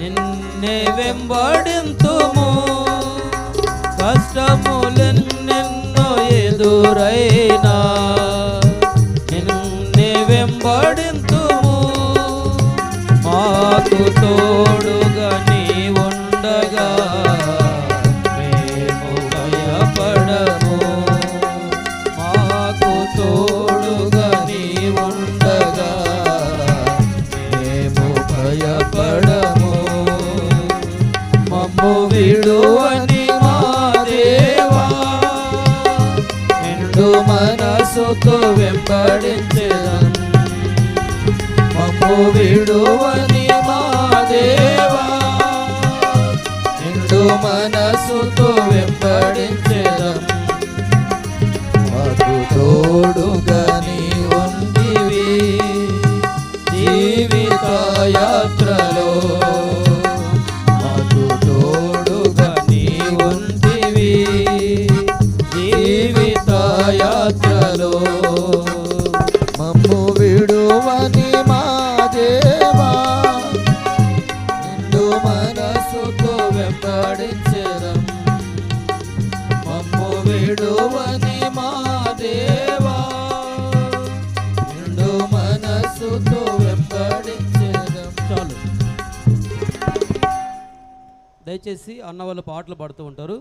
నిన్నే వెంబడింతుము. కష్టములెన్నెన్నో ఎదురైనా నిన్నే వెంబడింతుము. మాకు తోడుగా నీ ఉండగా మేము భయపడము. మాకు తోడుగా నీ ఉండగా మేము భయపడము. మమ్ము విడువని మా దేవా, నిండు మనసుతో వెంబడించెదం. మమ్ము విడువని మా దేవా, నిండు మనసుతో వెంబడించెదం. మాకు తోడుగా నీ ఉంటివి జీవిత యాత్రలో. మాకు తోడుగా నీ ఉంటివి జీవిత యాత్రలో. మమ్ము విడువని మా దేవా, నిండు మనసుతో వెంబడించెదం. మమ్ము విడువని మా దేవా, నిండు మనసుతో వెంబడించెదం. చాలు. దయచేసి అన్న వాళ్ళు పాటలు పాడుతూ ఉంటారు.